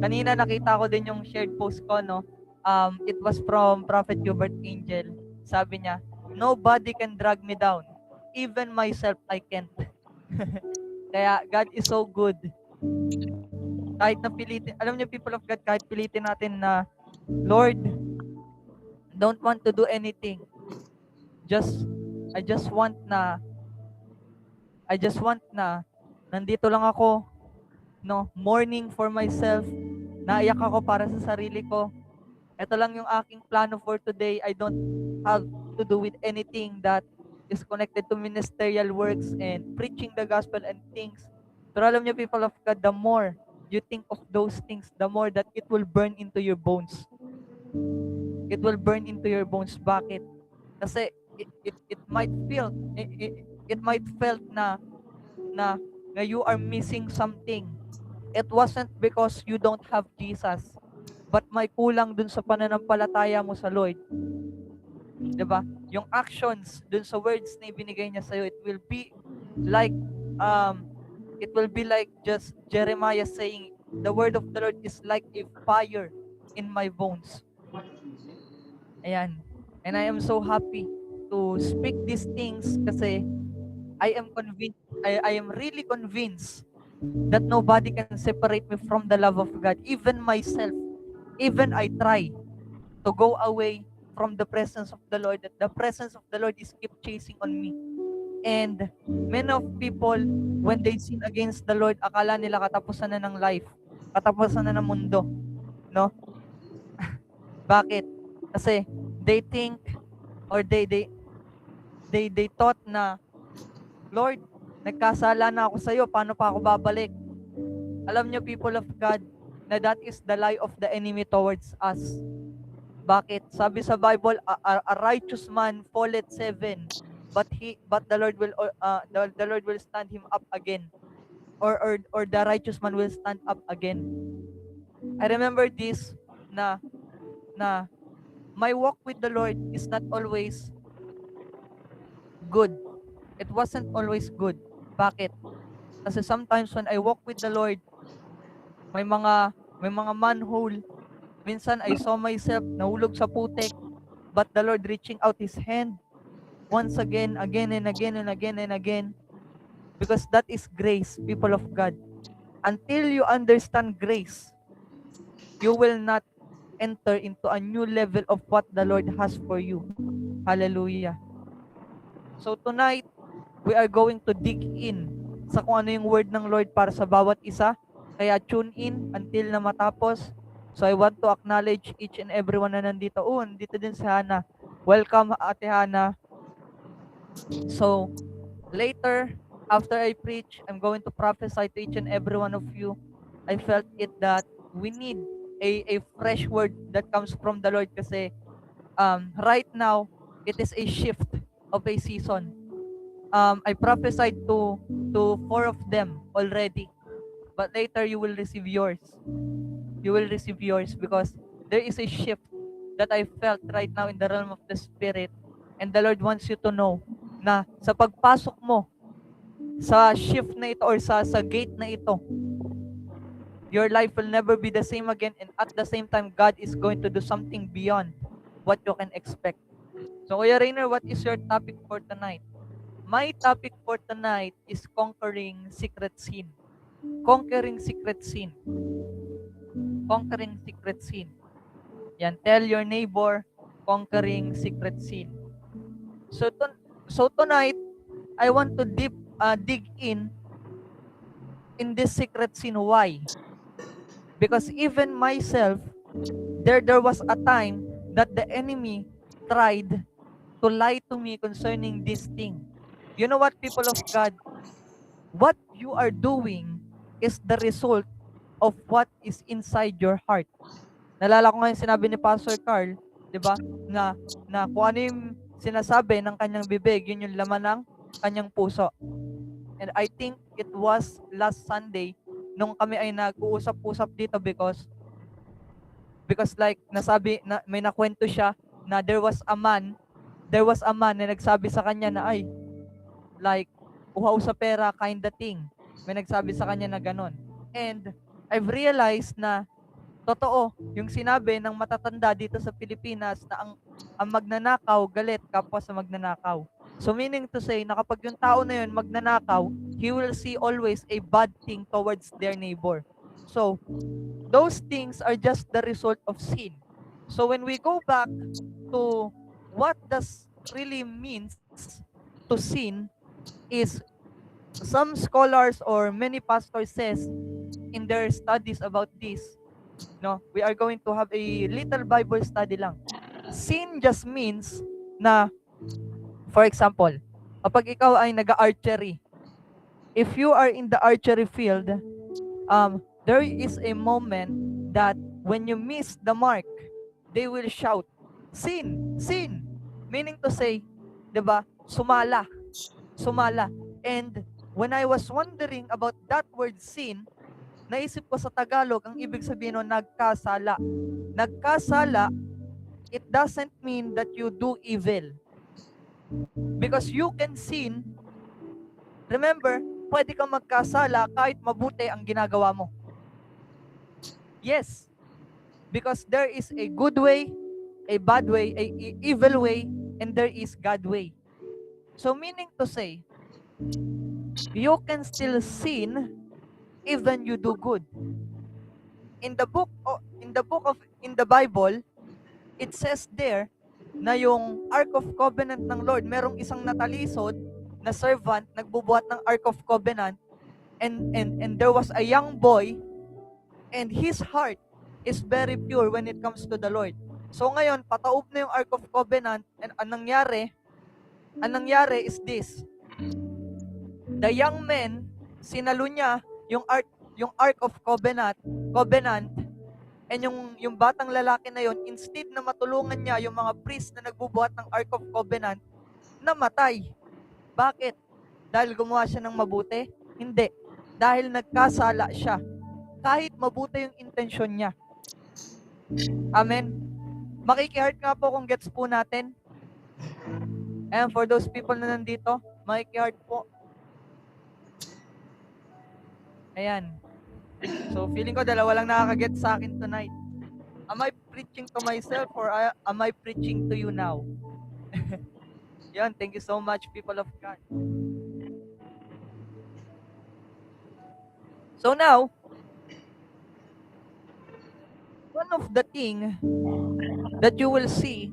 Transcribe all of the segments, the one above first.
Kanina nakita ko din yung shared post ko, no? It was from Prophet Hubert Angel. Sabi niya, nobody can drag me down. Even myself, I can't. Kaya God is so good. Kahit na pilitin, alam niyo people of God, kahit pilitin natin na, Lord, don't want to do anything. I just want na nandito lang ako, no, mourning for myself. Naiyak ako para sa sarili ko. Ito lang yung aking plano for today. I don't have to do with anything that is connected to ministerial works and preaching the gospel and things. Pero alam niyo, people of God, the more you think of those things, the more that it will burn into your bones. It will burn into your bones. Bakit? Kasi it might feel, it might felt na you are missing something. It wasn't because you don't have Jesus, but may kulang dun sa pananampalataya mo sa Lord. 'Di ba? Yung actions dun sa words na ibinigay niya sa'yo, like it will be like just Jeremiah saying, the word of the Lord is like a fire in my bones. Ayan. And I am so happy to speak these things kasi I am convinced, I am really convinced that nobody can separate me from the love of God. Even myself, even I try to go away from the presence of the Lord, that the presence of the Lord is keep chasing on me. And many of people, when they sin against the Lord, akala nila katapusan na ng life, katapusan na ng mundo, no? Bakit? Kasi they think, or they thought na, Lord, nagkasala na ako sa iyo, paano pa ako babalik? Alam niyo, people of God, na that is the lie of the enemy towards us. Bakit? Sabi sa Bible, a righteous man falleth 7, but the Lord will stand him up again. Or the righteous man will stand up again. I remember this na my walk with the Lord is not always good. It wasn't always good. Bakit? Kasi sometimes when I walk with the Lord, may mga manhole. Minsan I saw myself nahulog sa putek, but the Lord reaching out His hand once again and again and again and again. Because that is grace, people of God. Until you understand grace, you will not enter into a new level of what the Lord has for you. Hallelujah. So tonight, we are going to dig in sa kung ano yung word ng Lord para sa bawat isa. Kaya tune in until na matapos. So I want to acknowledge each and everyone na nandito. Nandito din si Hana. Welcome, Ate Hana. So later, after I preach, I'm going to prophesy to each and every one of you. I felt it that we need a fresh word that comes from the Lord kasi right now, it is a shift of a season. I prophesied to 4 of them already, but later you will receive yours. You will receive yours because there is a shift that I felt right now in the realm of the Spirit, and the Lord wants you to know na sa pagpasok mo sa shift na ito or sa gate na ito, your life will never be the same again, and at the same time, God is going to do something beyond what you can expect. So, Kuya Rainer, what is your topic for tonight? My topic for tonight is conquering secret sin. Conquering secret sin. Conquering secret sin. Yan, tell your neighbor, conquering secret sin. So tonight, I want to dig in this secret sin. Why? Because even myself, there was a time that the enemy tried to lie to me concerning this thing. You know what, people of God? What you are doing is the result of what is inside your heart. Nalala ko ngayon sinabi ni Pastor Carl, 'di ba? Na kung ano yung sinasabi ng kanyang bibig, yun yung laman ng kanyang puso. And I think it was last Sunday nung kami ay nag-uusap-usap dito because like nasabi na may nakwento siya na there was a man na nagsabi sa kanya na ay like uhaw sa pera kind of thing. May nagsabi sa kanya na ganon. And I've realized na totoo yung sinabi ng matatanda dito sa Pilipinas na ang magnanakaw galit kapwa sa magnanakaw. So meaning to say na kapag yung tao na yun magnanakaw, he will see always a bad thing towards their neighbor. So those things are just the result of sin. So when we go back to what does really means to sin is some scholars or many pastors says in their studies about this, no, we are going to have a little Bible study lang. Sin just means na, for example, kapag ikaw ay nag-archery, if you are in the archery field, there is a moment that when you miss the mark, they will shout, sin, sin. Meaning to say, di ba, sumala, sumala. And when I was wondering about that word sin, naisip ko sa Tagalog, ang ibig sabihin nun, nagkasala. Nagkasala, it doesn't mean that you do evil. Because you can sin, remember, pwede kang magkasala kahit mabuti ang ginagawa mo. Yes. Because there is a good way, a bad way, a evil way, and there is God way. So meaning to say, you can still sin even you do good. In the Bible, it says there na yung Ark of Covenant ng Lord, merong isang natalisod na servant nagbubuhat ng Ark of Covenant, and there was a young boy, and his heart is very pure when it comes to the Lord. So ngayon, pataob na yung Ark of Covenant, and anong nangyari is this. The young man, sinalo niya yung Ark of Covenant, and yung batang lalaki na yon, instead na matulungan niya yung mga priest na nagbubuhat ng Ark of Covenant, namatay. Bakit? Dahil gumawa siya ng mabuti? Hindi. Dahil nagkasala siya. Kahit mabuti yung intensyon niya. Amen? Makikiheart nga po kung gets po natin. And for those people na nandito, makikiheart po. Ayan. So, feeling ko dalawa lang nakakaget sa akin tonight. Am I preaching to myself or am I preaching to you now? Yan, thank you so much, people of God. So now, one of the things that you will see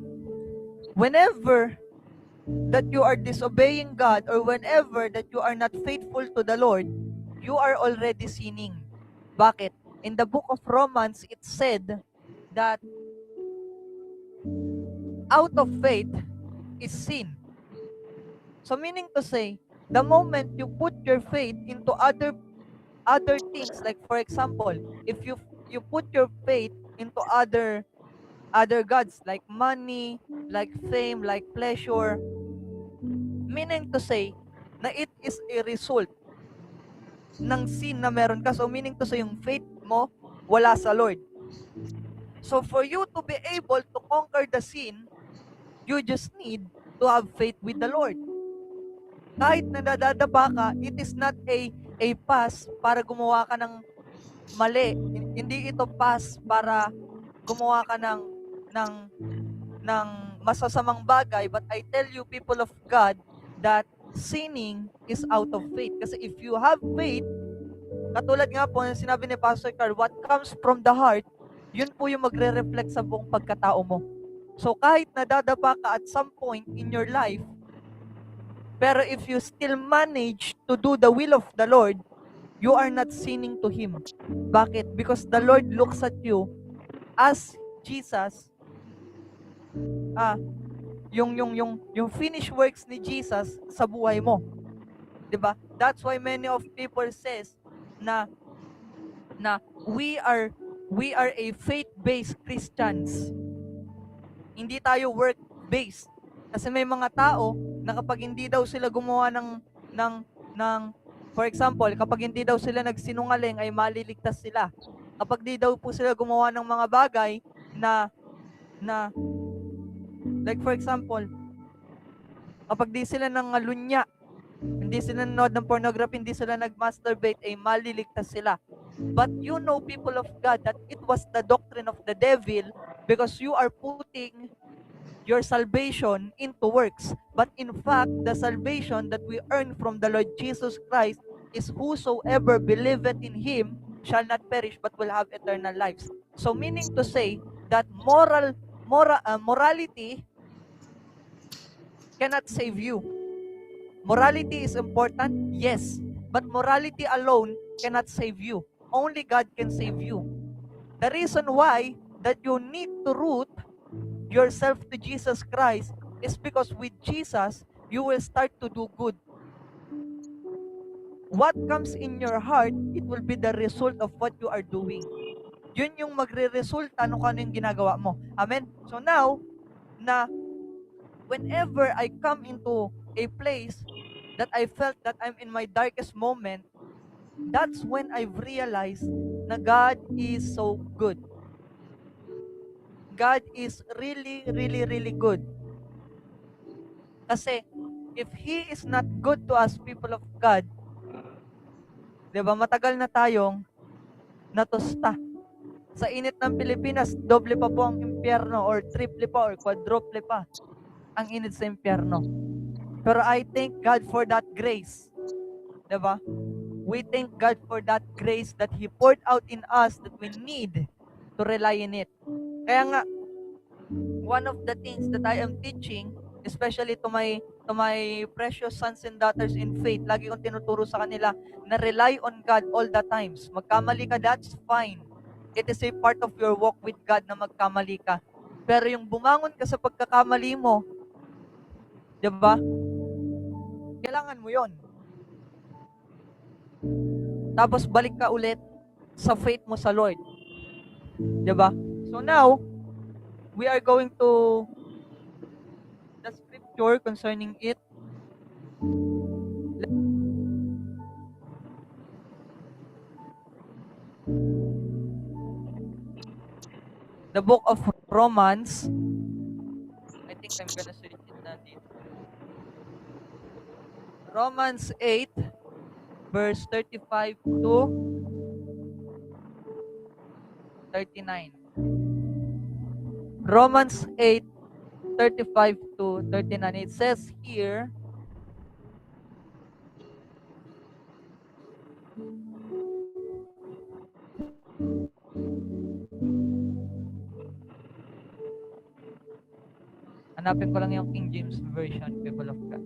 whenever that you are disobeying God or whenever that you are not faithful to the Lord, you are already sinning. Bakit? In the book of Romans, it said that out of faith is sin. So meaning to say, the moment you put your faith into other things, like for example, if you put your faith into other gods like money, like fame, like pleasure, meaning to say na it is a result ng sin na meron ka. So meaning to say yung faith mo wala sa Lord. So for you to be able to conquer the sin, you just need to have faith with the Lord. Kahit nadadapa ka, it is not a pass para gumawa ka ng mali. Hindi ito pass para gumawa ka ng masasamang bagay. But I tell you, people of God, that sinning is out of faith. Kasi if you have faith, katulad nga po ng sinabi ni Pastor Carl, what comes from the heart, yun po yung magre-reflect sa buong pagkatao mo. So kahit nadadapa ka at some point in your life, pero if you still manage to do the will of the Lord, you are not sinning to Him. Bakit? Because the Lord looks at you as Jesus, yung finished works ni Jesus sa buhay mo. 'Di ba? That's why many of people says na we are a faith-based Christians. Hindi tayo work-based. Kasi may mga tao na kapag hindi daw sila gumawa ng for example, kapag hindi daw sila nagsinungaling ay maliligtas sila. Kapag di daw po sila gumawa ng mga bagay na like for example, kapag di sila nangalunya, hindi sila nanonood ng pornography, hindi sila nag-masturbate, ay maliligtas sila. But you know, people of God, that it was the doctrine of the devil because you are putting your salvation into works. But in fact, the salvation that we earn from the Lord Jesus Christ is whosoever believeth in Him shall not perish but will have eternal lives. So meaning to say that morality cannot save you. Morality is important, yes, but morality alone cannot save you. Only God can save you. The reason why that you need to root yourself to Jesus Christ is because with Jesus, you will start to do good. What comes in your heart, it will be the result of what you are doing. Yun yung magre-resulta nung ano yung ginagawa mo. Amen? So now, na whenever I come into a place that I felt that I'm in my darkest moment, that's when I've realized na God is so good. God is really, really, really good. Kasi, if He is not good to us, people of God, di ba, matagal na tayong natusta. Sa init ng Pilipinas, doble pa po ang impyerno or triple pa or quadruple pa ang init sa impyerno. Pero I thank God for that grace. Di ba? We thank God for that grace that He poured out in us that we need to rely in it. Kaya nga, one of the things that I am teaching, especially to my precious sons and daughters in faith, lagi kong tinuturo sa kanila na rely on God all the times. Magkamali ka, that's fine. It is a part of your walk with God na magkamali ka. Pero yung bumangon ka sa pagkakamali mo, di ba? Kailangan mo yon. Tapos balik ka ulit sa faith mo sa Lord. Di ba? So now, we are going to the scripture concerning it. The book of Romans. I think I'm gonna switch it na dito. Romans 8, verse 35 to 39. Romans 8, 35 to 39. It says here, hanapin ko lang yung King James Version, people of God.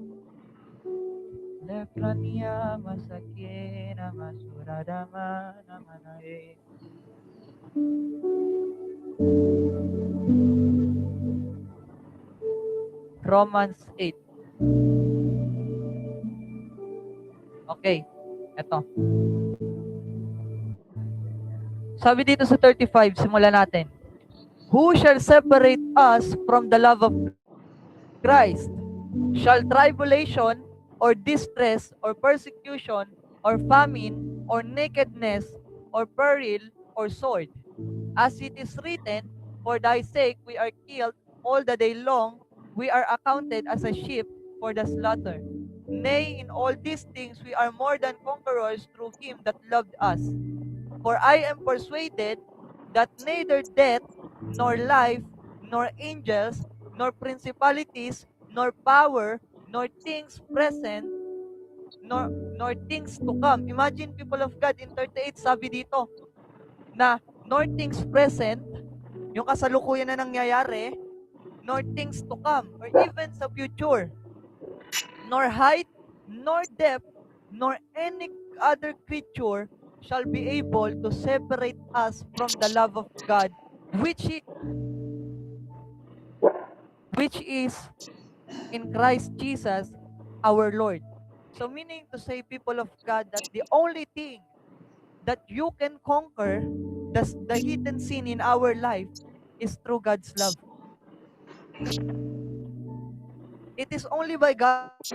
Leprania masakina masuradama namanae. Romans 8. Okay, eto. Sabi dito sa 35, simulan natin. Who shall separate us from the love of Christ? Shall tribulation, or distress, or persecution, or famine, or nakedness, or peril, or sword? As it is written, for thy sake we are killed all the day long, we are accounted as a sheep for the slaughter. Nay, in all these things we are more than conquerors through him that loved us. For I am persuaded that neither death, nor life, nor angels, nor principalities, nor power, nor things present, nor things to come. Imagine, people of God, in 38, sabi dito, na nor things present, yung kasalukuyan na nangyayari, nor things to come, or even sa future, nor height, nor depth, nor any other creature shall be able to separate us from the love of God, which is in Christ Jesus, our Lord. So meaning to say, people of God, that the only thing that you can conquer the hidden sin in our life is through God's love. It is only by God's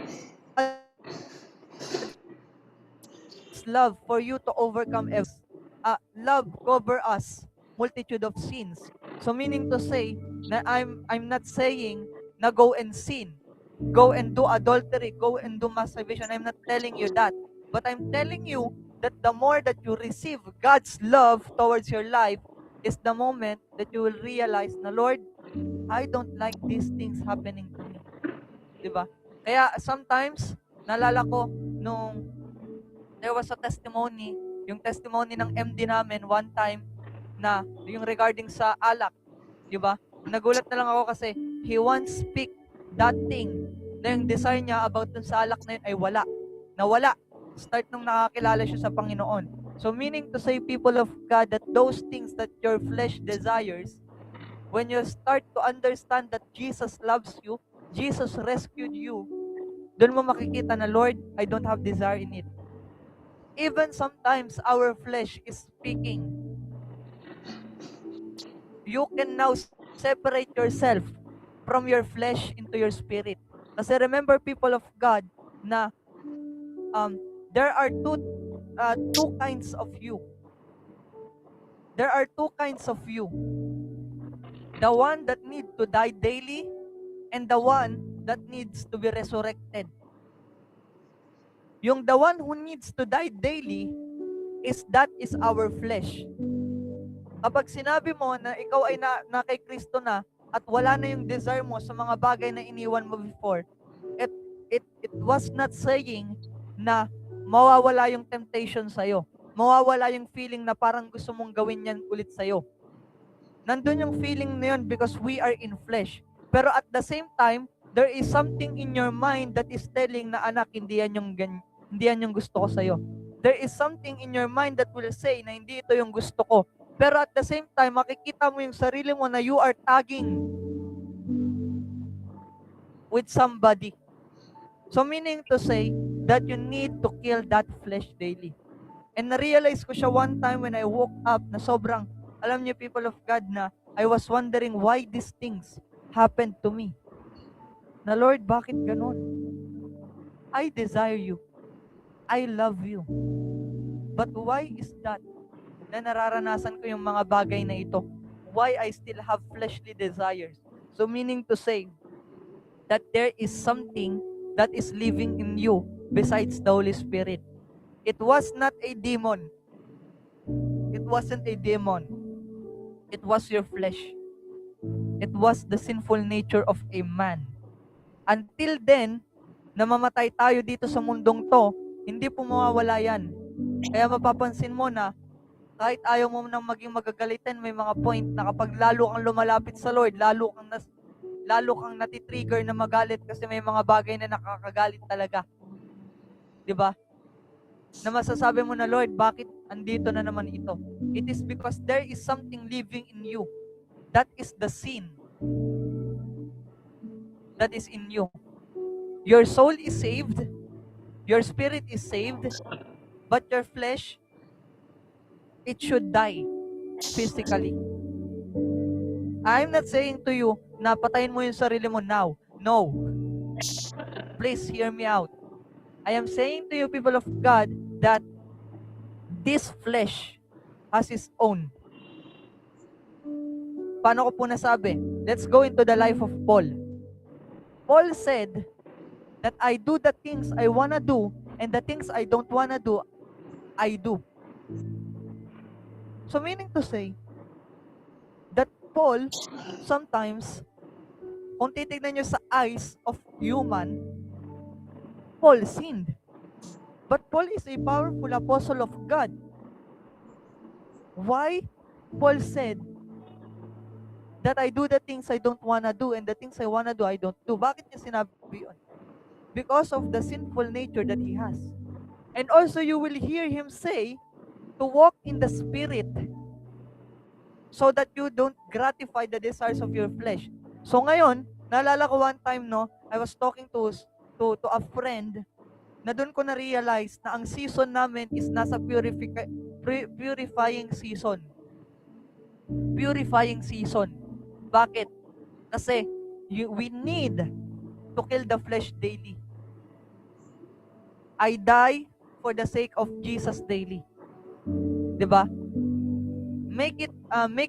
love for you to overcome every love cover us multitude of sins. So meaning to say na I'm not saying na go and sin, go and do adultery, go and do masturbation. I'm not telling you that. But I'm telling you that the more that you receive God's love towards your life is the moment that you will realize na, Lord, I don't like these things happening to me. Diba? Kaya sometimes, naalala ko, nung there was a testimony, yung testimony ng MD namin one time, na yung regarding sa alak, diba? Nagulat na lang ako kasi he once speak that thing na yung desire niya about dun sa alak na yun ay wala. Nawala. Start nung nakakilala siya sa Panginoon. So meaning to say, people of God, that those things that your flesh desires, when you start to understand that Jesus loves you, Jesus rescued you, doon mo makikita na, Lord, I don't have desire in it. Even sometimes our flesh is speaking. You can now separate yourself from your flesh into your spirit. Kasi remember, people of God, na there are two kinds of you. There are two kinds of you. The one that need to die daily and the one that needs to be resurrected. Yung the one who needs to die daily is our flesh. Kapag sinabi mo na ikaw ay na kay Kristo na at wala na yung desire mo sa mga bagay na iniwan mo before, it was not saying na mawawala yung temptation sa'yo. Mawawala yung feeling na parang gusto mong gawin yan ulit sa'yo. Nandun yung feeling na yun because we are in flesh. Pero at the same time, there is something in your mind that is telling na, anak, hindi yan yung gusto ko sa'yo. There is something in your mind that will say na hindi ito yung gusto ko. Pero at the same time, makikita mo yung sarili mo na you are tagging with somebody. So meaning to say that you need to kill that flesh daily. And na-realize ko siya one time when I woke up na sobrang, alam niyo, people of God, na I was wondering why these things happened to me. Na, Lord, bakit ganun? I desire you. I love you. But why is that na nararanasan ko yung mga bagay na ito? Why I still have fleshly desires? So meaning to say that there is something that is living in you besides the Holy Spirit. It was not a demon. It wasn't a demon. It was your flesh. It was the sinful nature of a man. Until then, namamatay tayo dito sa mundong to, hindi po mawawala yan. Kaya mapapansin mo na kahit ayaw mo nang maging magagalitan, may mga point na kapag lalo kang lumalapit sa Lord, lalo kang natitrigger na magalit kasi may mga bagay na nakakagalit talaga. 'Di ba? Na masasabi mo na, Lord, bakit andito na naman ito? It is because there is something living in you. That is the sin that is in you. Your soul is saved, your spirit is saved, but your flesh, it should die physically. I'm not saying to you na patayin mo yung sarili mo now. No. Please hear me out. I am saying to you, people of God, that this flesh has its own. Paano ko po nasabi? Let's go into the life of Paul. Paul said that I do the things I wanna do and the things I don't wanna do, I do. So meaning to say that Paul, sometimes, kung titignan nyo sa eyes of human, Paul sinned. But Paul is a powerful apostle of God. Why? Paul said that I do the things I don't wanna do and the things I wanna do, I don't do. Bakit niya sinabi yun? Because of the sinful nature that he has. And also you will hear him say to walk in the Spirit so that you don't gratify the desires of your flesh. So ngayon, naalala ko one time, no, I was talking to a friend na doon ko na-realize na ang season namin is nasa purifying season. Purifying season. Bakit? Kasi we need to kill the flesh daily. I die for the sake of Jesus daily. 'Di ba? Make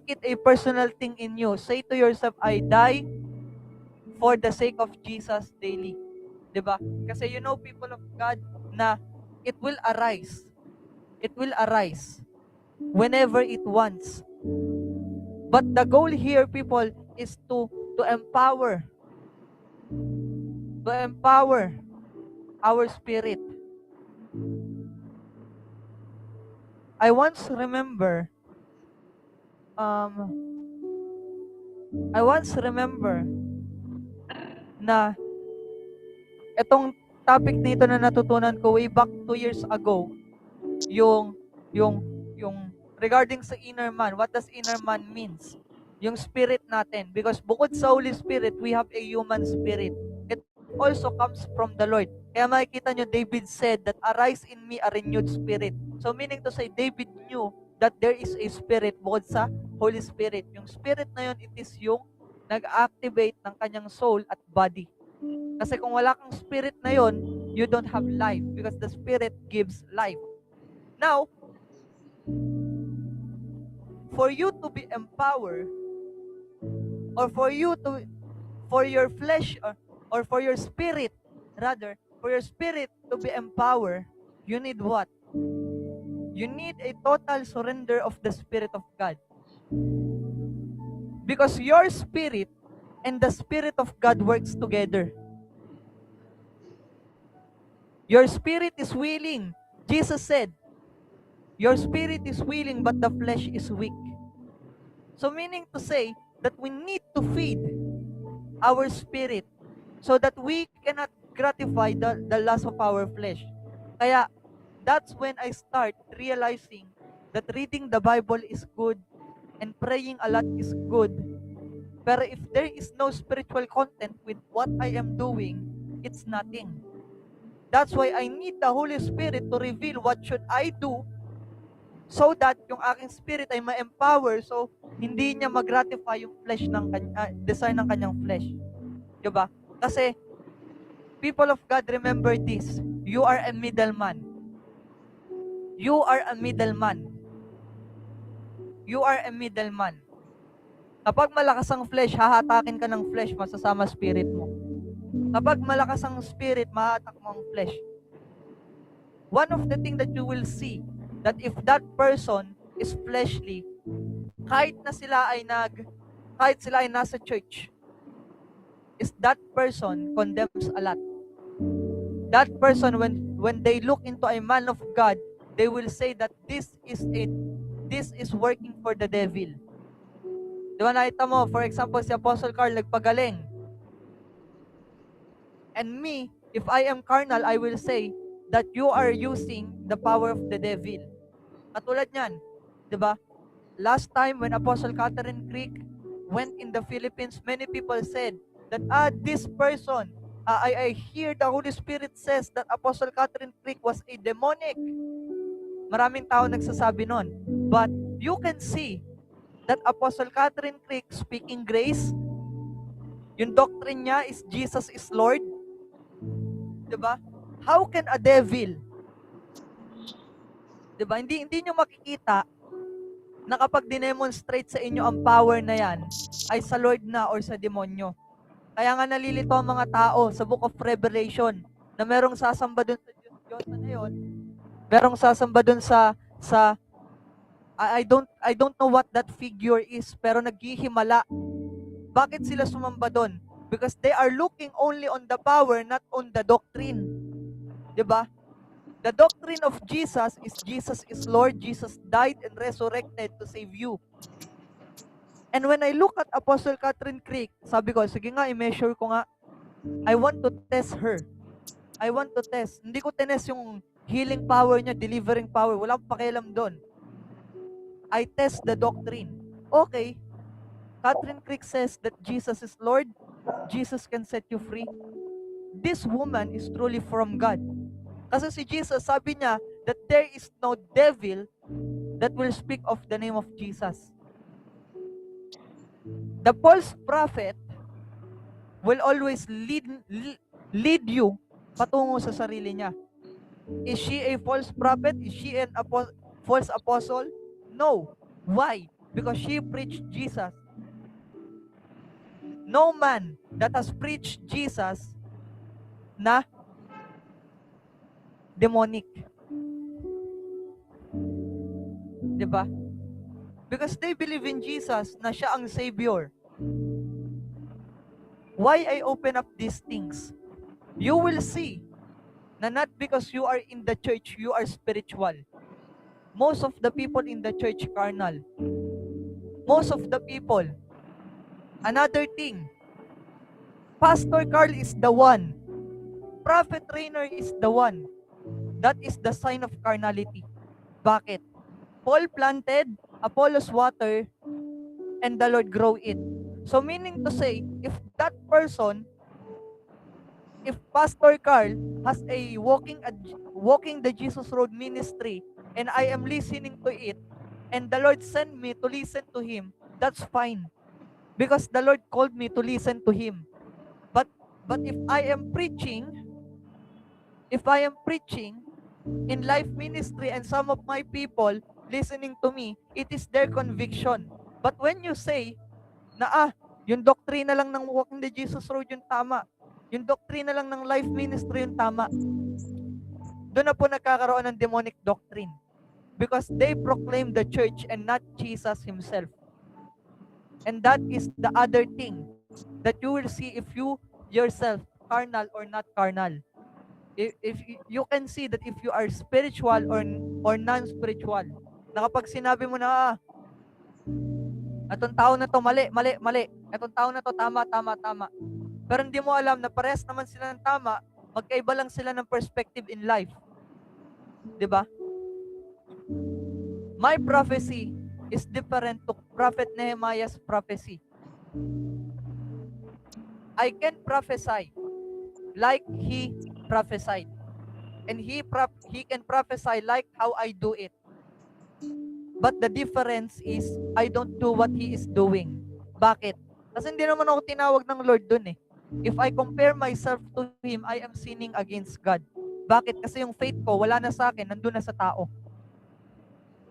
it a personal thing in you. Say to yourself, I die for the sake of Jesus daily. 'Di ba? Kasi you know, people of God, na it will arise. It will arise whenever it wants. But the goal here, people, is to empower our spirit. I once remember na itong topic dito na natutunan ko way back 2 years ago, yung regarding sa inner man. What does inner man means? Yung spirit natin. Because bukod sa Holy Spirit, we have a human spirit. It also comes from the Lord. Kaya makikita nyo, David said that arise in me a renewed spirit. So meaning to say, David knew that there is a spirit bukod sa Holy Spirit. Yung spirit na yun, it is yung nag-activate ng kanyang soul at body. Kasi kung wala kang spirit na yun, you don't have life because the spirit gives life. Now, for you to be empowered, or for your flesh, or for your spirit, rather, for your spirit to be empowered, you need what? You need a total surrender of the Spirit of God. Because your spirit and the Spirit of God works together. Your spirit is willing. Jesus said, your spirit is willing, but the flesh is weak. So meaning to say that we need to feed our spirit so that we cannot gratify the lust of our flesh. Kaya, that's when I start realizing that reading the Bible is good and praying a lot is good. Pero if there is no spiritual content with what I am doing, it's nothing. That's why I need the Holy Spirit to reveal what should I do so that yung aking spirit ay ma-empower, so hindi niya mag-gratify yung flesh ng desire ng kanyang flesh. Diba? Kasi people of God, remember this. You are a middleman. You are a middleman. You are a middleman. Kapag malakas ang flesh, hahatakin ka ng flesh, masasama spirit mo. Kapag malakas ang spirit, mahatak mo ang flesh. One of the things that you will see, that if that person is fleshly, kahit sila ay nasa church, is that person condemns a lot. That person, when they look into a man of God, they will say that this is working for the devil. Diba nakita mo, for example, si Apostle Carl nagpagaling. And me, if I am carnal, I will say that you are using the power of the devil. Katulad niyan, diba? Last time when Apostle Catherine Creek went in the Philippines, many people said that, this person, I hear the Holy Spirit says that Apostle Catherine Creek was a demonic. Maraming tao nagsasabi nun. But you can see that Apostle Catherine Creek speaking grace, yung doctrine niya is Jesus is Lord. Diba? How can a devil, diba? Hindi nyo makikita na kapag dinemonstrate sa inyo ang power na yan, ay sa Lord na or sa demonyo. Kaya nga nalilito ang mga tao sa Book of Revelation na merong sasamba dun sa Diyos na yun, merong sasamba dun sa I don't know what that figure is, pero naghihimala. Bakit sila sumamba dun? Because they are looking only on the power, not on the doctrine. Diba? The doctrine of Jesus is Lord, Jesus died and resurrected to save you. And when I look at Apostle Catherine Creek, sabi ko, sige nga, i-measure ko nga. I want to test her. I want to test. Hindi ko tinest yung healing power niya, delivering power. Wala akong pakialam doon. I test the doctrine. Okay. Catherine Creek says that Jesus is Lord. Jesus can set you free. This woman is truly from God. Kasi si Jesus, sabi niya that there is no devil that will speak of the name of Jesus. The false prophet will always lead you patungo sa sarili niya. Is she a false prophet? Is she an false apostle? No. Why? Because she preached Jesus. No man that has preached Jesus na demonic. Diba? Because they believe in Jesus na siya ang Savior. Why I open up these things? You will see na not because you are in the church, you are spiritual. Most of the people in the church carnal. Most of the people. Another thing, Pastor Carl is the one. Prophet Rainer is the one. That is the sign of carnality. Bakit? Paul planted, Apollos water, and the Lord grow it. So meaning to say, if that person, if Pastor Carl has a walking the Jesus Road ministry, and I am listening to it, and the Lord sent me to listen to him, that's fine. Because the Lord called me to listen to him. But if I am preaching in life ministry and some of my people listening to me, it is their conviction. But when you say na yung doktrina lang ng Walking the Jesus Road yung tama, yung doktrina lang ng life ministry yung tama, doon na po nagkakaroon ng demonic doctrine. Because they proclaim the church and not Jesus himself. And that is the other thing that you will see if you yourself carnal or not carnal. If you can see that if you are spiritual or non-spiritual, na kapag sinabi mo na atong tao na to mali, atong tao na to tama, pero hindi mo alam na parehas naman sila ng tama, magkaiba lang sila ng perspective in life. 'Di ba? My prophecy is different to Prophet Nehemiah's prophecy. I can prophesy like he prophesied. And he can prophesy like how I do it. But the difference is, I don't do what he is doing. Bakit? Kasi hindi naman ako tinawag ng Lord dun eh. If I compare myself to him, I am sinning against God. Bakit? Kasi yung faith ko, wala na sa akin, nandun na sa tao.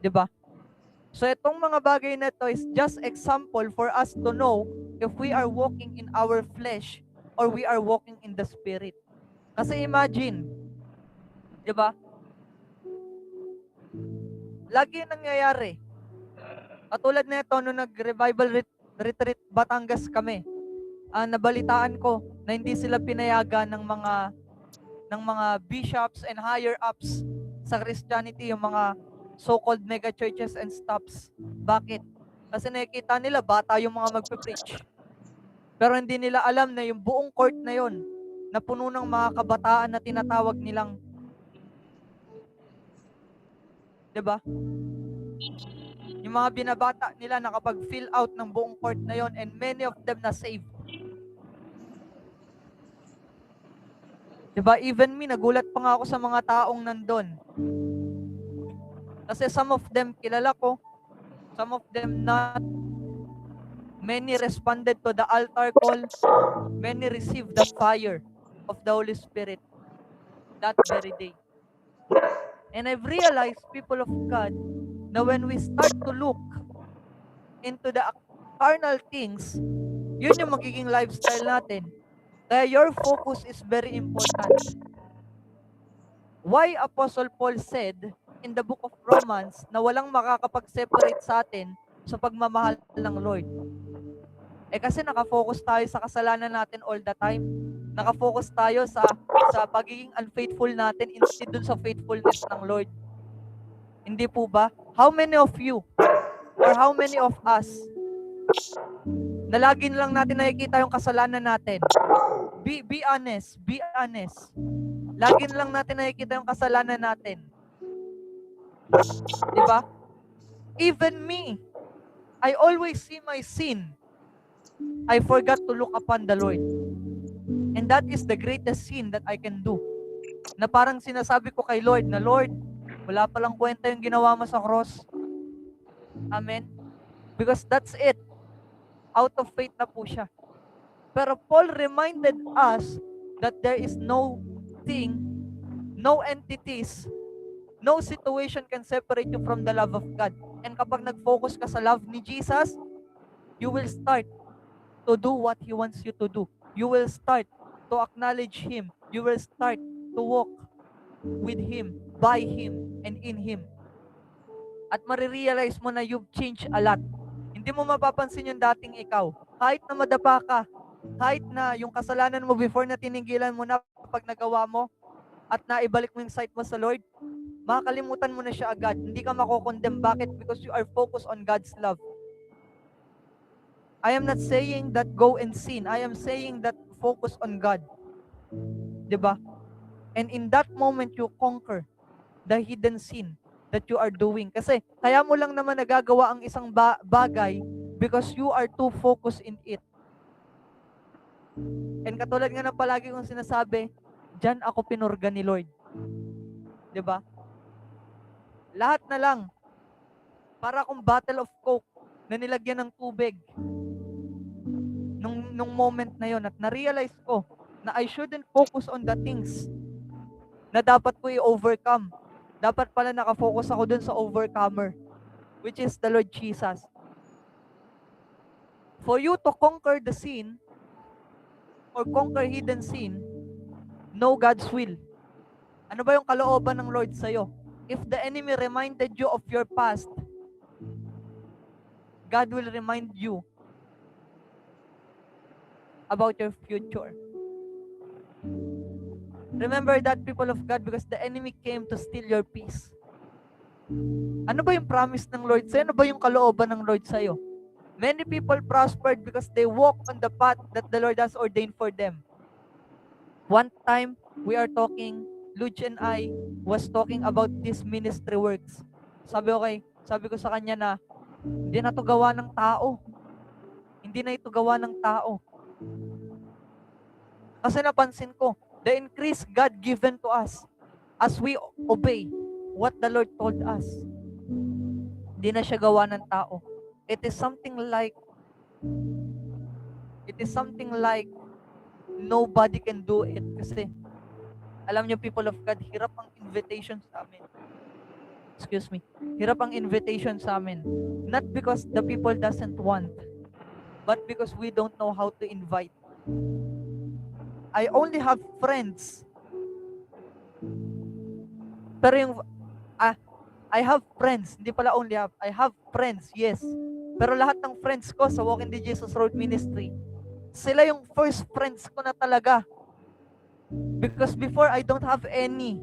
'Di ba? So itong mga bagay na to is just example for us to know if we are walking in our flesh or we are walking in the spirit. Kasi imagine, 'di ba? Lagi nangyayari. Katulad nito nung nag-revival retreat Batangas kami. Nabalitaan ko na hindi sila pinayagan ng mga bishops and higher ups sa Christianity, yung mga so-called mega churches and stops. Bakit? Kasi nakikita nila bata yung mga magpe-preach. Pero hindi nila alam na yung buong court na yon na puno ng mga kabataan na tinatawag nilang, 'di ba? Yung mga binabata nila nakapag-fill out ng buong court na yon, and many of them na saved. 'Di ba? Even me, nagulat pa nga ako sa mga taong nandun. Kasi some of them kilala ko, some of them not. Many responded to the altar call. Many received the fire of the Holy Spirit that very day. And I've realized, people of God, na when we start to look into the carnal things, yun yung magiging lifestyle natin. Kaya your focus is very important. Why Apostle Paul said in the book of Romans na walang makakapag-separate sa atin sa pagmamahal ng Lord? Kasi nakafocus tayo sa kasalanan natin all the time. Nakafocus tayo sa pagiging unfaithful natin instead dun sa faithfulness ng Lord. Hindi po ba? How many of you or how many of us na lagi lang natin nakikita yung kasalanan natin? Be honest. Lagi lang natin nakikita yung kasalanan natin. Diba? Even me, I always see my sin. I forgot to look upon the Lord. And that is the greatest sin that I can do. Na parang sinasabi ko kay Lord na, Lord, wala palang kwenta yung ginawa mo sa cross. Amen? Because that's it. Out of faith na po siya. Pero Paul reminded us that there is no thing, no entities, no situation can separate you from the love of God. And kapag nag-focus ka sa love ni Jesus, you will start to do what He wants you to do. You will start to acknowledge Him. You will start to walk with Him, by Him, and in Him. At marirealize mo na you've changed a lot. Hindi mo mapapansin yung dating ikaw. Kahit na madapa ka, kahit na yung kasalanan mo before na tinigilan mo na pag nagawa mo, at naibalik mo yung sight mo sa Lord, makakalimutan mo na siya agad. Hindi ka makokondemn. Bakit? Because you are focused on God's love. I am not saying that go and sin. I am saying that focus on God. Diba? And in that moment, you conquer the hidden sin that you are doing. Kasi kaya mo lang naman nagagawa ang isang bagay because you are too focused in it. And katulad nga ng palagi kong sinasabi, dyan ako pinurga ni Lord. Diba? Lahat na lang. Para akong bottle of Coke na nilagyan ng tubig. Nung moment na yon, at na-realize ko na I shouldn't focus on the things na dapat ko i-overcome. Dapat pala nakafocus ako dun sa overcomer, which is the Lord Jesus. For you to conquer the sin or conquer hidden sin, know God's will. Ano ba yung kalooban ng Lord sa'yo? If the enemy reminded you of your past, God will remind you about your future. Remember that, people of God, because the enemy came to steal your peace. Ano ba yung promise ng Lord sa'yo? Ano ba yung kalooban ng Lord sa'yo? Many people prospered because they walked on the path that the Lord has ordained for them. One time, we are talking, Luch and I was talking about this ministry works. Sabi ko sa kanya na, hindi na ito gawa ng tao. Hindi na ito gawa ng tao. Kasi napansin ko, the increase God given to us as we obey what the Lord told us. Hindi na siya gawa ng tao. It is something like nobody can do it. Kasi, alam niyo, people of God, hirap ang invitation sa amin. Excuse me. Hirap ang invitation sa amin. Not because the people doesn't want, but because we don't know how to invite. I only have friends. Pero I have friends. Hindi pala only have. I have friends, yes. Pero lahat ng friends ko sa Walk in the Jesus Road Ministry, sila yung first friends ko na talaga. Because before, I don't have any.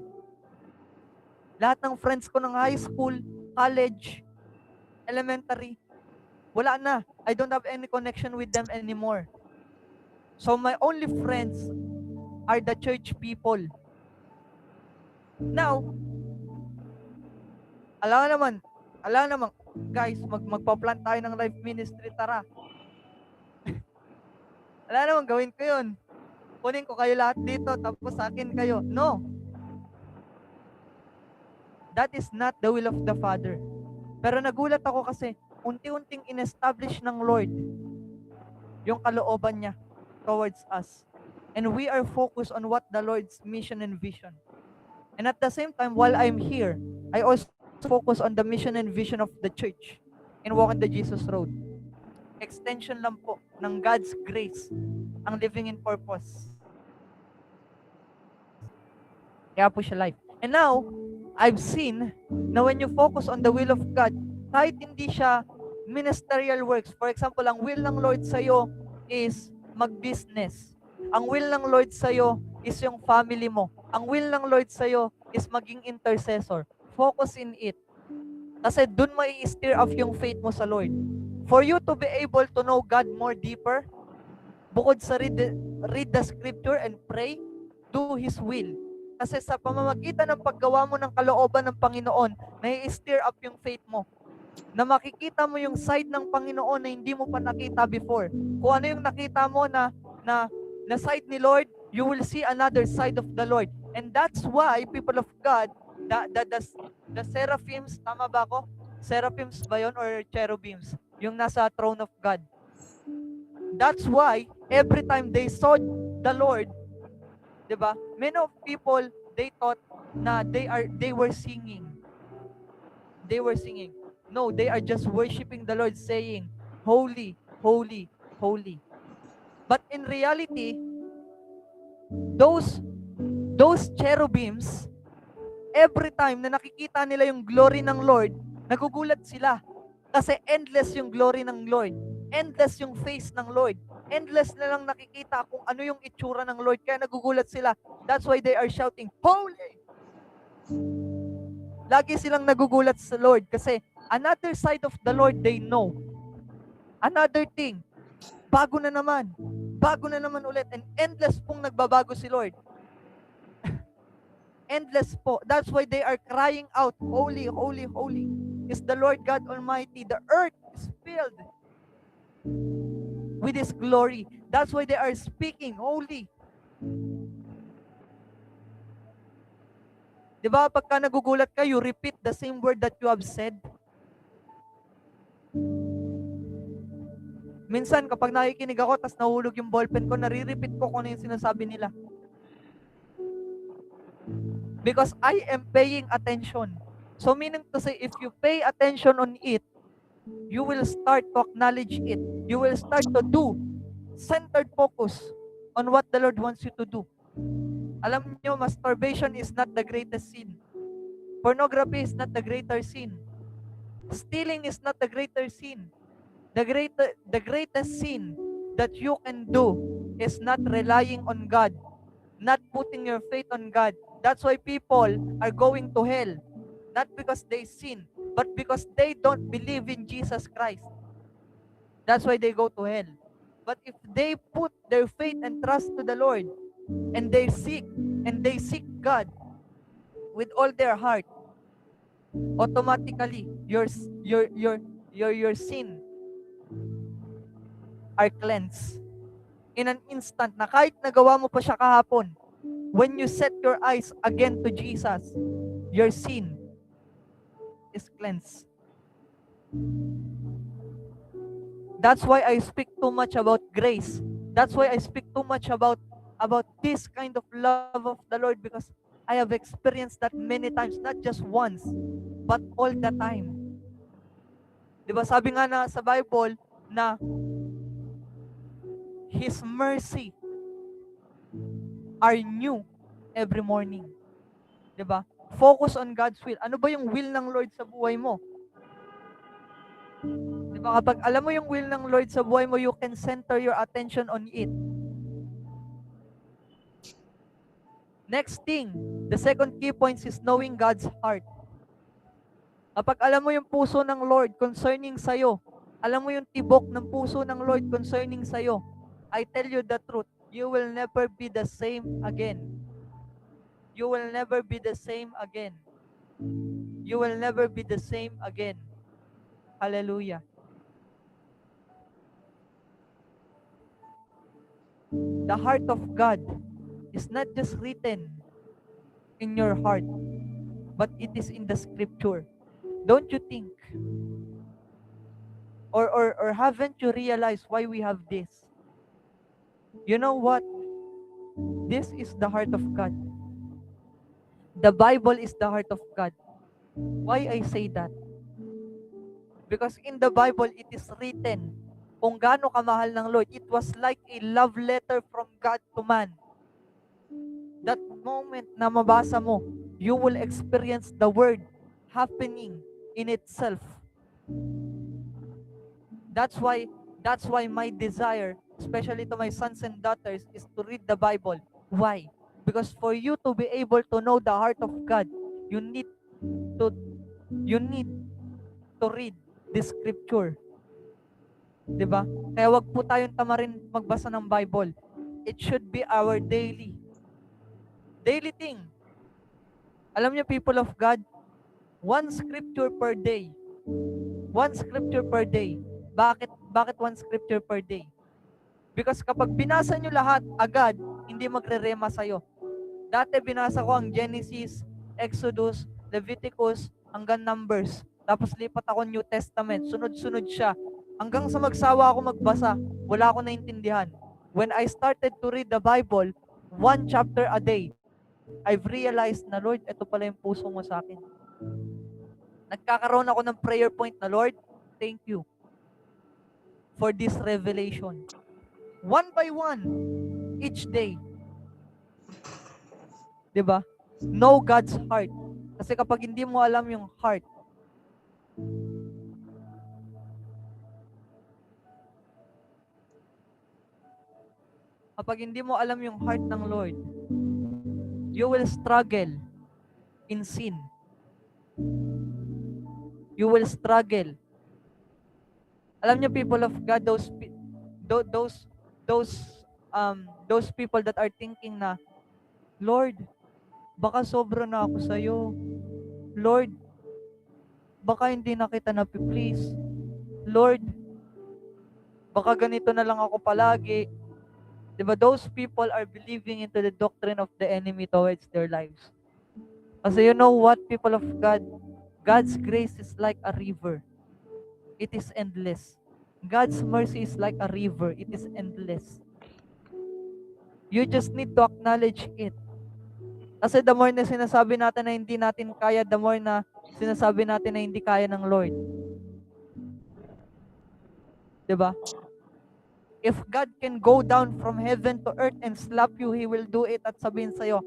Lahat ng friends ko ng high school, college, elementary, wala na. I don't have any connection with them anymore. So my only friends are the church people. Now, alam naman, guys, magpa-plant tayo ng life ministry, tara. Alam naman, gawin ko yun. Kunin ko kayo lahat dito, tapos sa akin kayo. No. That is not the will of the Father. Pero nagulat ako kasi, unti-unting in-establish ng Lord yung kalooban niya towards us. And we are focused on what the Lord's mission and vision. And at the same time, while I'm here, I also focus on the mission and vision of the church in Walk in the Jesus Road. Extension lang po ng God's grace ang living in purpose. Kaya po siya life. And now, I've seen na when you focus on the will of God, kahit hindi siya ministerial works, for example, ang will ng Lord sa'yo is mag-business. Ang will ng Lord sa'yo is yung family mo. Ang will ng Lord sa'yo is maging intercessor. Focus in it. Kasi dun mo i-steer off yung faith mo sa Lord. For you to be able to know God more deeper, bukod sa read the scripture and pray, do His will. Kasi sa pamamagitan ng paggawa mo ng kalooban ng Panginoon, na-i-steer up yung faith mo. Na makikita mo yung side ng Panginoon na hindi mo pa nakita before. Kung ano yung nakita mo na side ni Lord, you will see another side of the Lord. And that's why, people of God, the seraphims, tama ba ako? Seraphims ba yun or cherubims? Yung nasa throne of God. That's why, every time they saw the Lord, diba? Many of people, they thought na they were singing. They were singing. No, they are just worshiping the Lord, saying, Holy, holy, holy. But in reality, those cherubims, every time na nakikita nila yung glory ng Lord, Nagugulat sila. Kasi endless yung glory ng Lord. Endless yung face ng Lord. Endless na lang nakikita kung ano yung itsura ng Lord. Kaya nagugulat sila. That's why they are shouting, Holy! Lagi silang nagugulat sa Lord kasi another side of the Lord they know. Another thing, bago na naman ulit, and endless pong nagbabago si Lord. Endless po. That's why they are crying out, Holy, holy, holy is the Lord God Almighty. The earth is filled with His glory. That's why they are speaking, Holy. Diba, pagka nagugulat ka, you repeat the same word that you have said. Minsan, kapag nakikinig ako, tas nahulog yung ballpen ko, nare-repeat ko kung ano yung sinasabi nila. Because I am paying attention. So meaning to say, if you pay attention on it, you will start to acknowledge it. You will start to do centered focus on what the Lord wants you to do. Alam niyo, masturbation is not the greatest sin. Pornography is not the greater sin. Stealing is not the greater sin. The greatest sin that you can do is not relying on God, not putting your faith on God. That's why people are going to hell. Not because they sin, but because they don't believe in Jesus Christ. That's why they go to hell. But if they put their faith and trust to the Lord, and they seek God with all their heart, automatically your sin are cleansed in an instant, na kahit nagawa mo pa siya kahapon, when you set your eyes again to Jesus, your sin is cleansed. That's why I speak too much about grace. That's why I speak too much about this kind of love of the Lord, because I have experienced that many times, not just once, but all the time. Diba sabi nga na sa Bible na His mercy are new every morning. Diba? Focus on God's will. Ano ba yung will ng Lord sa buhay mo? Diba? Kapag alam mo yung will ng Lord sa buhay mo, you can center your attention on it. Next thing, the second key point is knowing God's heart. Kapag alam mo yung puso ng Lord concerning sa'yo, alam mo yung tibok ng puso ng Lord concerning sa'yo, I tell you the truth, you will never be the same again. You will never be the same again. You will never be the same again. Hallelujah. The heart of God is not just written in your heart, but it is in the scripture. Don't you think? Or haven't you realized why we have this? You know what? This is the heart of God. The Bible is the heart of God. Why I say that? Because in the Bible, it is written kung gaano kamahal ng Lord. It was like a love letter from God to man. That moment na mabasa mo, you will experience the word happening in itself. That's why my desire, especially to my sons and daughters, is to read the Bible. Why? Because for you to be able to know the heart of God, you need to read the scripture. Diba? Kaya wag po tayong tamarin magbasa ng Bible. It should be our daily thing. Alam niyo, people of God, one scripture per day. One scripture per day. Bakit one scripture per day? Because kapag binasa nyo lahat agad, hindi magre-rema sa'yo. Dati binasa ko ang Genesis, Exodus, Leviticus, hanggang Numbers. Tapos lipat ako New Testament. Sunod-sunod siya. Hanggang sa magsawa ako magbasa, wala ako naintindihan. When I started to read the Bible, one chapter a day, I've realized na, Lord, ito pala yung puso mo sa akin. Nagkakaroon ako ng prayer point na, Lord, thank you for this revelation. One by one, each day. Diba? Know God's heart. Kasi kapag hindi mo alam yung heart, kapag hindi mo alam yung heart ng Lord, you will struggle in sin. You will struggle. Alam niyo, people of God, those people that are thinking na, Lord, baka sobra na ako sa'yo. Lord, baka hindi na kita na-please. Lord, baka ganito na lang ako palagi. Diba? Those people are believing into the doctrine of the enemy towards their lives. Kasi you know what, people of God? God's grace is like a river. It is endless. God's mercy is like a river. It is endless. You just need to acknowledge it. Kasi the more na sinasabi natin na hindi natin kaya, the more na sinasabi natin na hindi kaya ng Lord. Diba? If God can go down from heaven to earth and slap you, He will do it at sabihin sa'yo,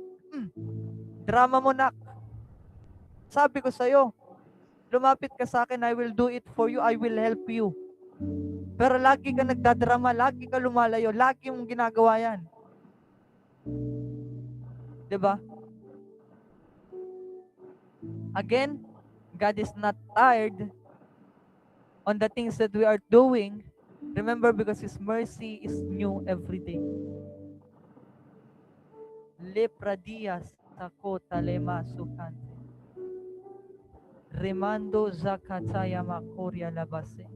drama mo nak. Sabi ko sa'yo, lumapit ka sa akin, I will do it for you, I will help you. Pero lagi ka nagdadrama, lagi ka lumalayo, lagi mong ginagawa yan. Diba? Again, God is not tired on the things that we are doing. Remember, because His mercy is new every day. Lepra dias takota lema sukante. Remando zakataya makoria labase.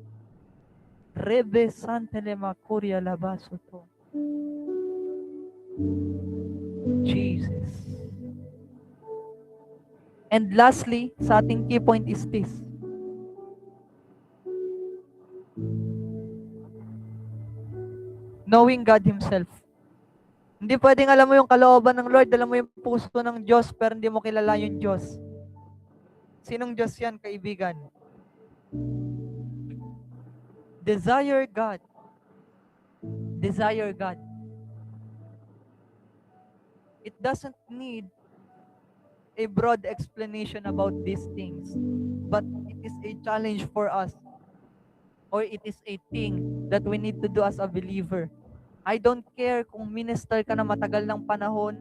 Rebe santele makoria labasoto. Jesus. And lastly, sa ating key point is this. Knowing God Himself. Hindi pwedeng alam mo yung kalooban ng Lord, alam mo yung puso ng Diyos, pero hindi mo kilala yung Diyos. Sinong Diyos yan, kaibigan? Desire God. Desire God. It doesn't need a broad explanation about these things, but it is a challenge for us, or it is a thing that we need to do as a believer. I don't care kung minister ka na matagal ng panahon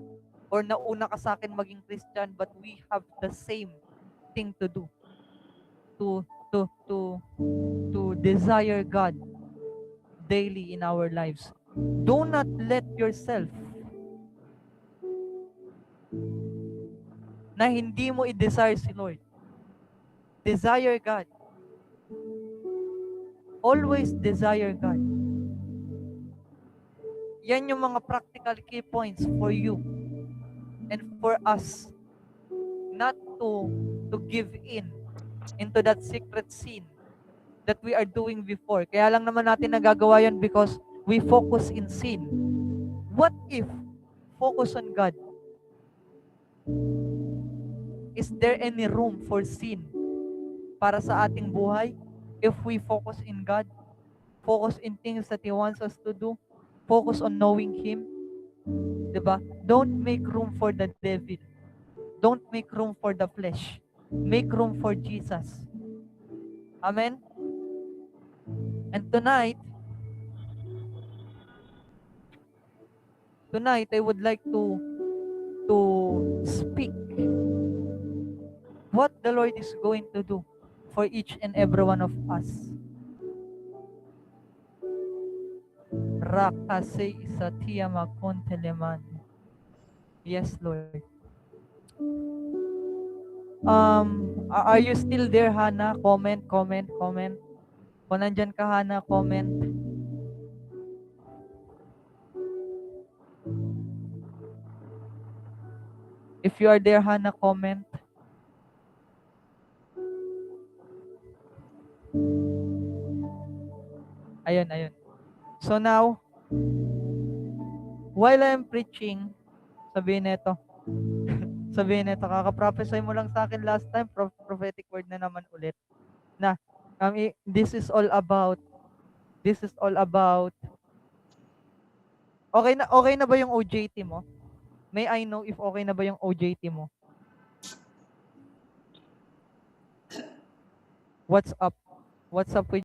or nauna ka sa akin maging Christian, but we have the same thing to do. To desire God daily in our lives. Do not let yourself na hindi mo i-desire si Lord. Desire God. Always desire God. Yan yung mga practical key points for you and for us not to give in into that secret sin that we are doing before. Kaya lang naman natin nagagawa yan because we focus in sin. What if focus on God? Is there any room for sin para sa ating buhay if we focus in God? Focus in things that He wants us to do? Focus on knowing Him? Diba? Don't make room for the devil. Don't make room for the flesh. Make room for Jesus. Amen? And tonight, I would like to speak what the Lord is going to do for each and every one of us. Rakase isatia makonteleman. Yes, Lord. Are you still there, Hannah? Comment. Kung nandyan ka, Hannah, comment. If you are there, Hannah, comment. Ayun. So now, while I am preaching, sabihin nito, kaka-prophesy mo lang sa akin last time, prophetic word na naman ulit, na this is all about, okay na ba yung OJT mo? May I know if okay na ba yung OJT mo? What's up? What's up with